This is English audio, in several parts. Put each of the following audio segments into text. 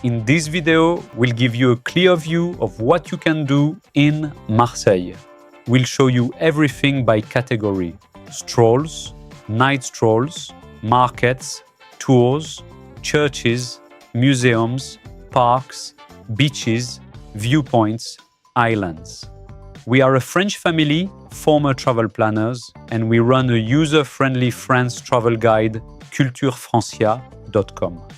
In this video, we'll give you a clear view of what you can do in Marseille. We'll show you everything by category: strolls, night strolls, markets, tours, churches, museums, parks, beaches, viewpoints, islands. We are a French family, former travel planners, and we run a user-friendly France travel guide, culturefrancia.com.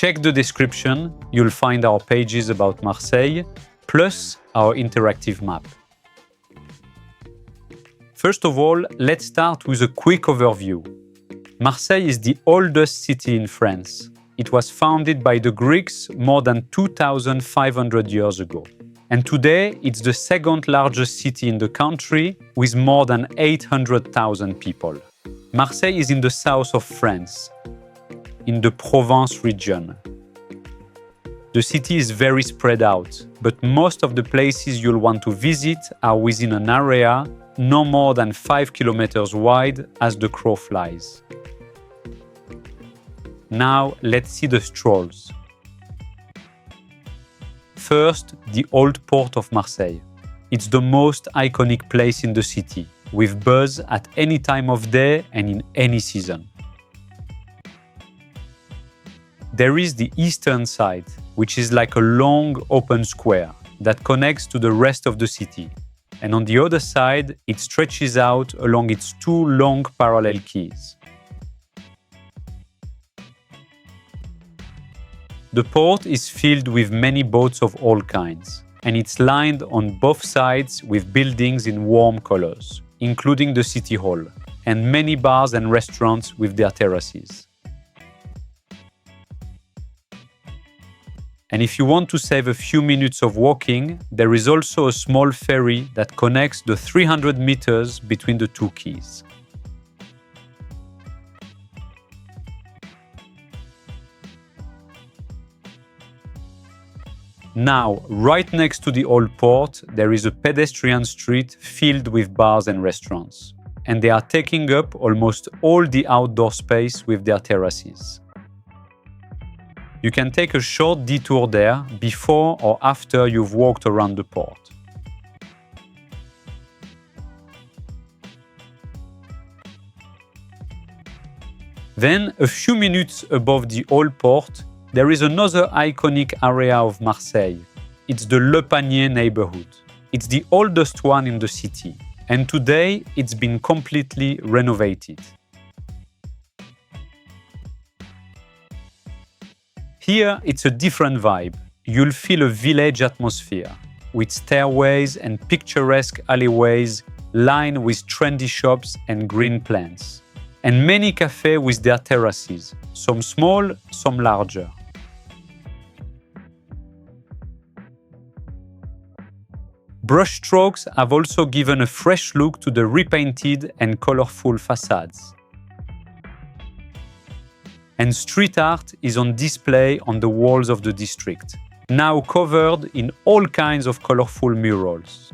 Check the description, you'll find our pages about Marseille, plus our interactive map. First of all, let's start with a quick overview. Marseille is the oldest city in France. It was founded by the Greeks more than 2,500 years ago. And today, it's the second largest city in the country with more than 800,000 people. Marseille is in the south of France, in the Provence region. The city is very spread out, but most of the places you'll want to visit are within an area no more than 5 kilometers wide as the crow flies. Now, let's see the strolls. First, the old port of Marseille. It's the most iconic place in the city, with buzz at any time of day and in any season. There is the eastern side, which is like a long open square that connects to the rest of the city. And on the other side, it stretches out along its two long parallel quays. The port is filled with many boats of all kinds, and it's lined on both sides with buildings in warm colors, including the city hall, and many bars and restaurants with their terraces. And if you want to save a few minutes of walking, there is also a small ferry that connects the 300 meters between the two quays. Now, right next to the old port, there is a pedestrian street filled with bars and restaurants. And they are taking up almost all the outdoor space with their terraces. You can take a short detour there before or after you've walked around the port. Then, a few minutes above the old port, there is another iconic area of Marseille. It's the Le Panier neighborhood. It's the oldest one in the city, and today it's been completely renovated. Here, it's a different vibe. You'll feel a village atmosphere, with stairways and picturesque alleyways lined with trendy shops and green plants. And many cafes with their terraces, some small, some larger. Brushstrokes have also given a fresh look to the repainted and colorful facades. And street art is on display on the walls of the district, now covered in all kinds of colorful murals.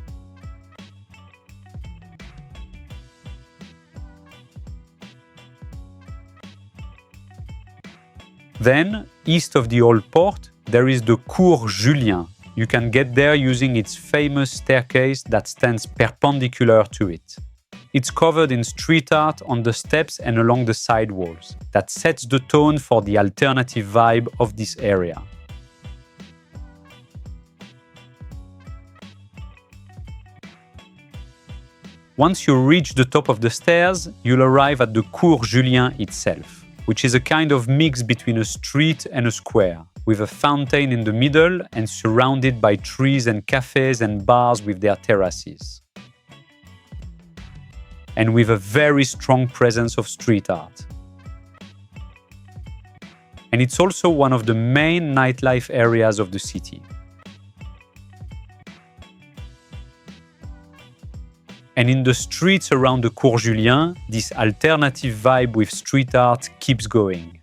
Then, east of the old port, there is the Cours Julien. You can get there using its famous staircase that stands perpendicular to it. It's covered in street art on the steps and along the side walls. That sets the tone for the alternative vibe of this area. Once you reach the top of the stairs, you'll arrive at the Cours Julien itself, which is a kind of mix between a street and a square, with a fountain in the middle and surrounded by trees and cafes and bars with their terraces. And with a very strong presence of street art. And it's also one of the main nightlife areas of the city. And in the streets around the Cours Julien, this alternative vibe with street art keeps going.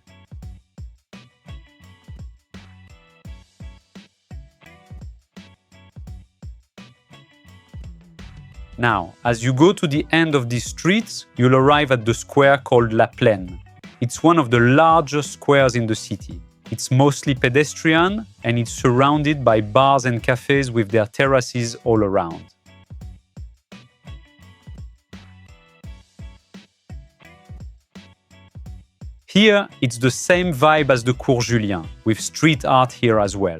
Now, as you go to the end of these streets, you'll arrive at the square called La Plaine. It's one of the largest squares in the city, It's mostly pedestrian and it's surrounded by bars and cafes with their terraces all around. Here, it's the same vibe as the Cours Julien, with street art here as well.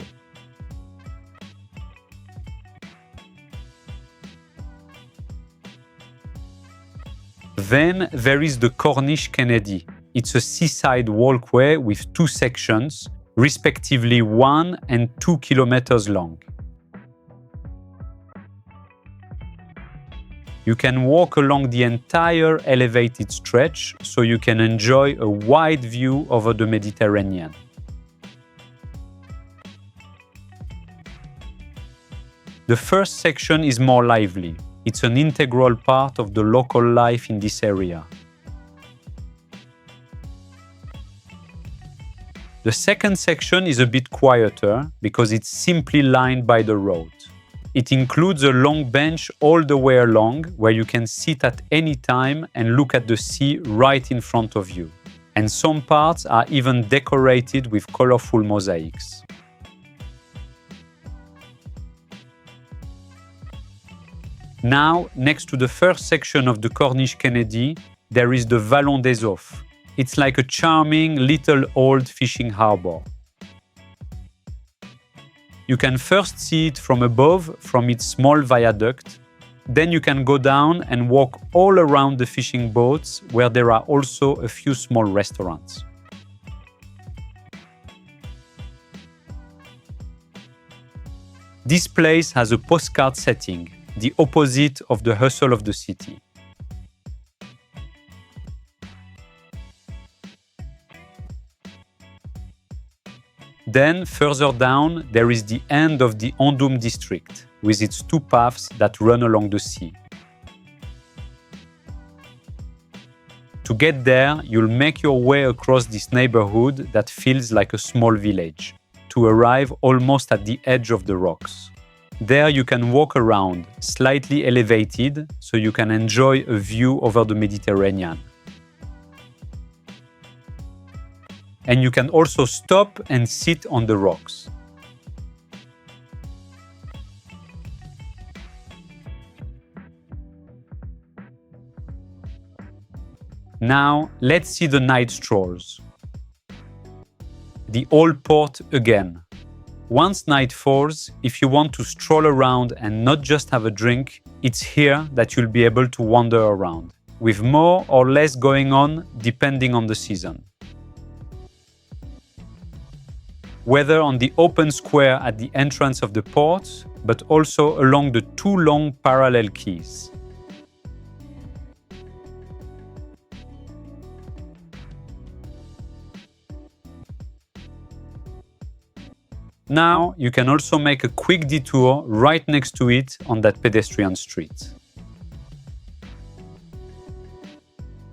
Then there is the Corniche Kennedy. It's a seaside walkway with two sections, respectively 1 and 2 kilometers long. You can walk along the entire elevated stretch, so you can enjoy a wide view over the Mediterranean. The first section is more lively. It's an integral part of the local life in this area. The second section is a bit quieter because it's simply lined by the road. It includes a long bench all the way along where you can sit at any time and look at the sea right in front of you. And some parts are even decorated with colorful mosaics. Now, next to the first section of the Corniche Kennedy, there is the Vallon des Offres. It's like a charming little old fishing harbor. You can first see it from above, from its small viaduct. Then you can go down and walk all around the fishing boats, where there are also a few small restaurants. This place has a postcard setting, the opposite of the hustle of the city. Then, further down, there is the end of the Andoum district, with its two paths that run along the sea. To get there, you'll make your way across this neighborhood that feels like a small village, to arrive almost at the edge of the rocks. There you can walk around, slightly elevated, so you can enjoy a view over the Mediterranean. And you can also stop and sit on the rocks. Now, let's see the night strolls. The old port again. Once night falls, if you want to stroll around and not just have a drink, it's here that you'll be able to wander around, with more or less going on depending on the season. Whether on the open square at the entrance of the port, but also along the two long parallel quays. Now, you can also make a quick detour right next to it on that pedestrian street.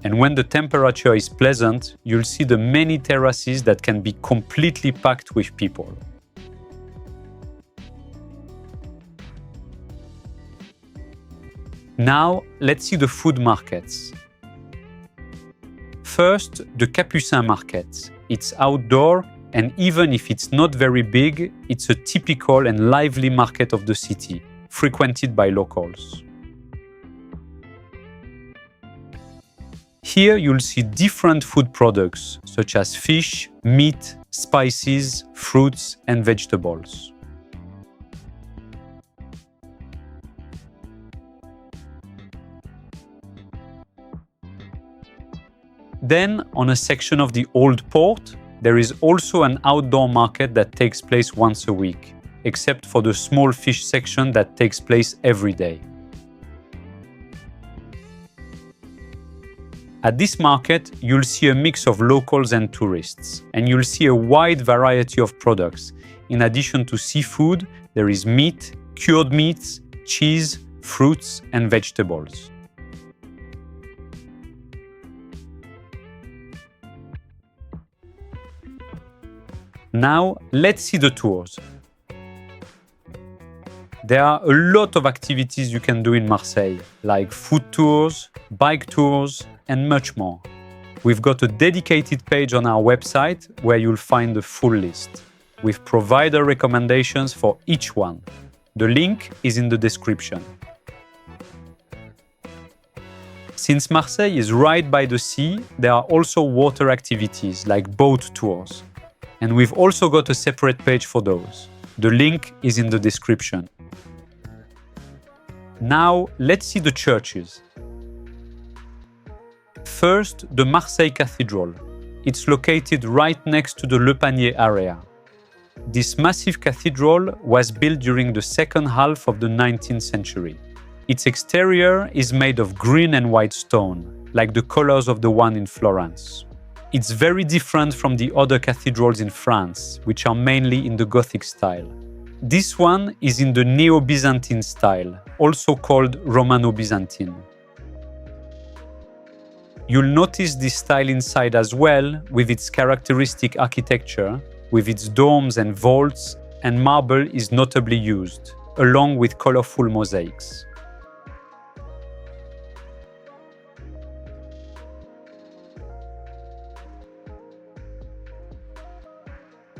And when the temperature is pleasant, you'll see the many terraces that can be completely packed with people. Now, let's see the food markets. First, the Capucin market. It's outdoor, and even if it's not very big, it's a typical and lively market of the city, frequented by locals. Here you'll see different food products, such as fish, meat, spices, fruits, and vegetables. Then, on a section of the Old Port, there is also an outdoor market that takes place once a week, except for the small fish section that takes place every day. At this market, you'll see a mix of locals and tourists, and you'll see a wide variety of products. In addition to seafood, there is meat, cured meats, cheese, fruits, and vegetables. Now, let's see the tours. There are a lot of activities you can do in Marseille, like food tours, bike tours, and much more. We've got a dedicated page on our website where you'll find the full list, with provider recommendations for each one. The link is in the description. Since Marseille is right by the sea, there are also water activities like boat tours. And we've also got a separate page for those. The link is in the description. Now, let's see the churches. First, the Marseille Cathedral. It's located right next to the Le Panier area. This massive cathedral was built during the second half of the 19th century. Its exterior is made of green and white stone, like the colors of the one in Florence. It's very different from the other cathedrals in France, which are mainly in the Gothic style. This one is in the Neo-Byzantine style, also called Romano-Byzantine. You'll notice this style inside as well, with its characteristic architecture, with its domes and vaults, and marble is notably used, along with colorful mosaics.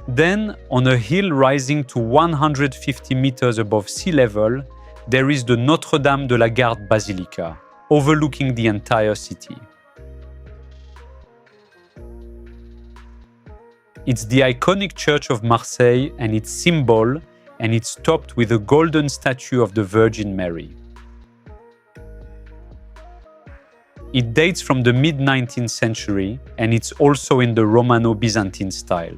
Then, on a hill rising to 150 meters above sea level, there is the Notre-Dame de la Garde Basilica, overlooking the entire city. It's the iconic church of Marseille and its symbol, and it's topped with a golden statue of the Virgin Mary. It dates from the mid-19th century, and it's also in the Romano-Byzantine style.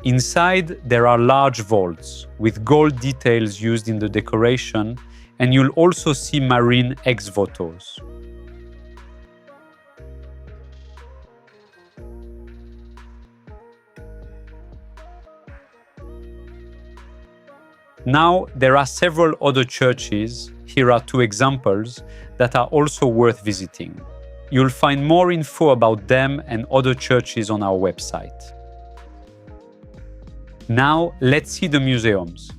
Inside, there are large vaults, with gold details used in the decoration, and you'll also see marine ex-votos. Now, there are several other churches, here are two examples, that are also worth visiting. You'll find more info about them and other churches on our website. Now, let's see the museums.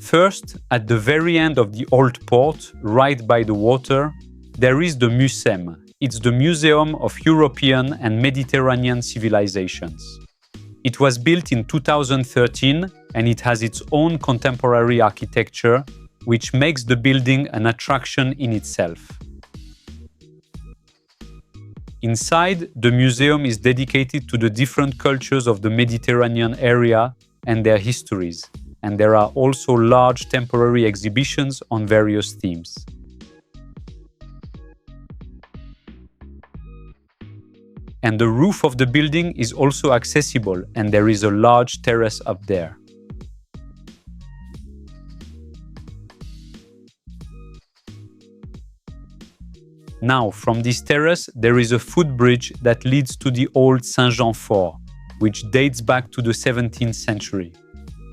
First, at the very end of the old port, right by the water, there is the MUSEM. It's the Museum of European and Mediterranean Civilizations. It was built in 2013 and it has its own contemporary architecture, which makes the building an attraction in itself. Inside, the museum is dedicated to the different cultures of the Mediterranean area and their histories, and there are also large temporary exhibitions on various themes. And the roof of the building is also accessible, and there is a large terrace up there. Now, from this terrace, there is a footbridge that leads to the old Saint-Jean Fort, which dates back to the 17th century.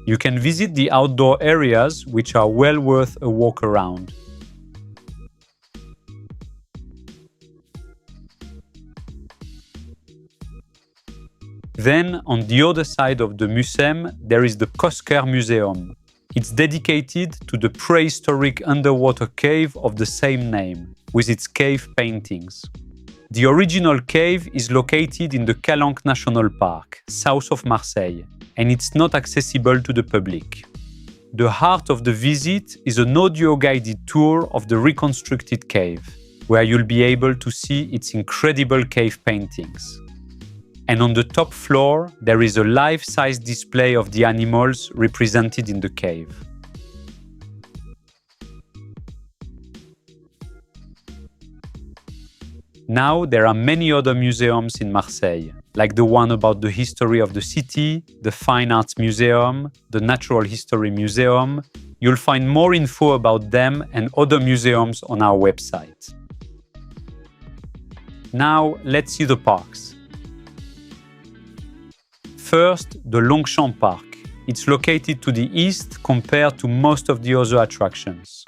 You can visit the outdoor areas, which are well worth a walk around. Then, on the other side of the MUSEM, there is the Cosquer Museum. It's dedicated to the prehistoric underwater cave of the same name, with its cave paintings. The original cave is located in the Calanque National Park, south of Marseille, and it's not accessible to the public. The heart of the visit is an audio-guided tour of the reconstructed cave, where you'll be able to see its incredible cave paintings. And on the top floor, there is a life-size display of the animals represented in the cave. Now, there are many other museums in Marseille, like the one about the history of the city, the Fine Arts Museum, the Natural History Museum. You'll find more info about them and other museums on our website. Now, let's see the parks. First, the Longchamp Park. It's located to the east compared to most of the other attractions.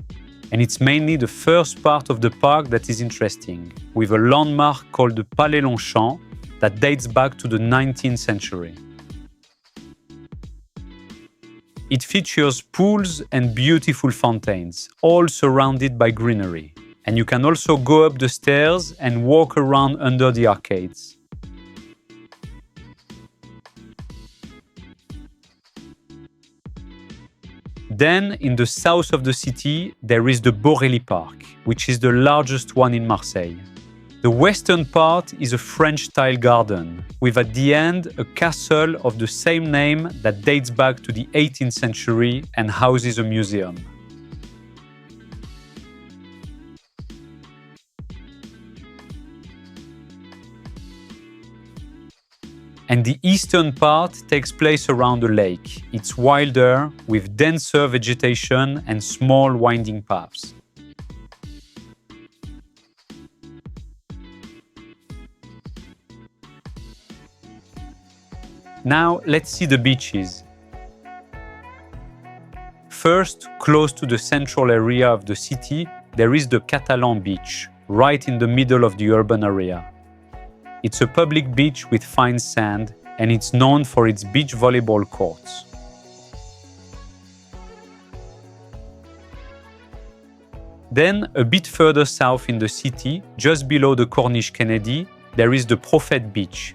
And it's mainly the first part of the park that is interesting, with a landmark called the Palais Longchamp that dates back to the 19th century. It features pools and beautiful fountains, all surrounded by greenery. And you can also go up the stairs and walk around under the arcades. Then, in the south of the city, there is the Borelli Park, which is the largest one in Marseille. The western part is a French-style garden, with at the end a castle of the same name that dates back to the 18th century and houses a museum. And the eastern part takes place around a lake. It's wilder, with denser vegetation and small winding paths. Now, let's see the beaches. First, close to the central area of the city, there is the Catalan beach, right in the middle of the urban area. It's a public beach with fine sand, and it's known for its beach volleyball courts. Then, a bit further south in the city, just below the Corniche Kennedy, there is the Prophet Beach.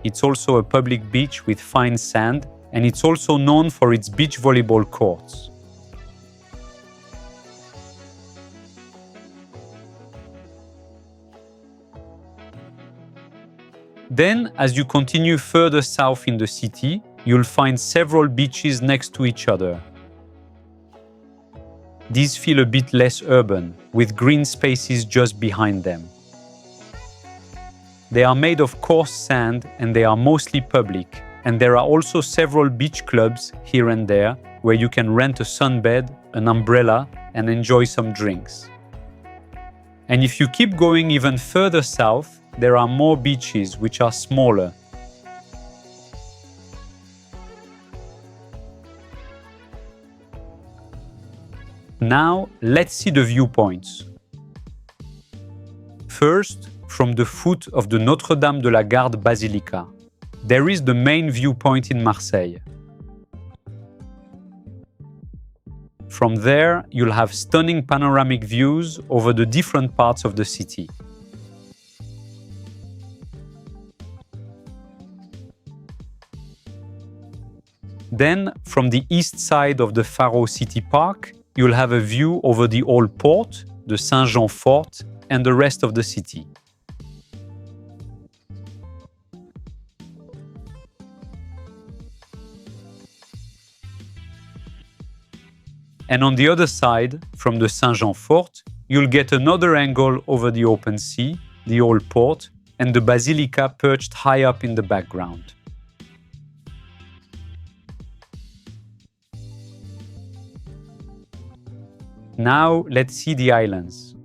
It's also a public beach with fine sand, and it's also known for its beach volleyball courts. Then, as you continue further south in the city, you'll find several beaches next to each other. These feel a bit less urban, with green spaces just behind them. They are made of coarse sand and they are mostly public, and there are also several beach clubs here and there where you can rent a sunbed, an umbrella, and enjoy some drinks. And if you keep going even further south, there are more beaches which are smaller. Now, let's see the viewpoints. First, from the foot of the Notre-Dame de la Garde Basilica, there is the main viewpoint in Marseille. From there, you'll have stunning panoramic views over the different parts of the city. Then, from the east side of the Faro City Park, you'll have a view over the old port, the Saint-Jean Fort, and the rest of the city. And on the other side, from the Saint-Jean Fort, you'll get another angle over the open sea, the old port, and the basilica perched high up in the background. Now, let's see the islands.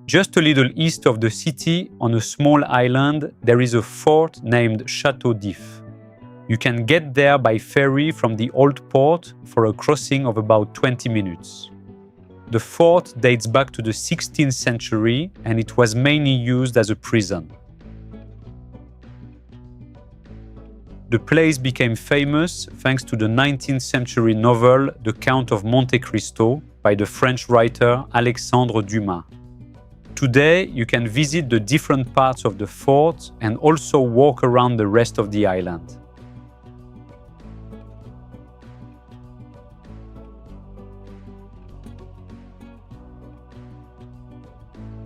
Just a little east of the city, on a small island, there is a fort named Château d'If. You can get there by ferry from the old port for a crossing of about 20 minutes. The fort dates back to the 16th century and it was mainly used as a prison. The place became famous thanks to the 19th century novel The Count of Monte Cristo by the French writer Alexandre Dumas. Today, you can visit the different parts of the fort and also walk around the rest of the island.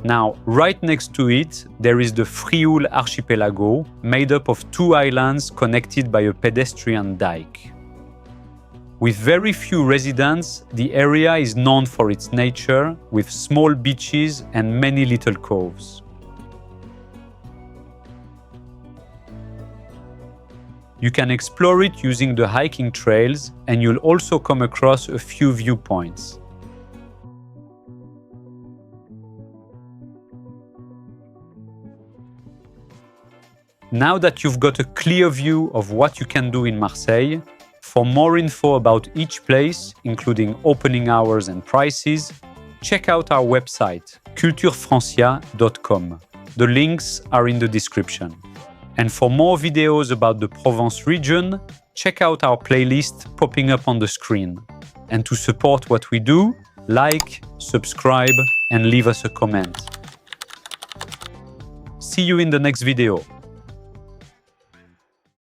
Now, right next to it, there is the Frioul Archipelago, made up of two islands connected by a pedestrian dike. With very few residents, the area is known for its nature, with small beaches and many little coves. You can explore it using the hiking trails, and you'll also come across a few viewpoints. Now that you've got a clear view of what you can do in Marseille, for more info about each place, including opening hours and prices, check out our website, culturefrancia.com. The links are in the description. And for more videos about the Provence region, check out our playlist popping up on the screen. And to support what we do, Like, subscribe, and leave us a comment. See you in the next video.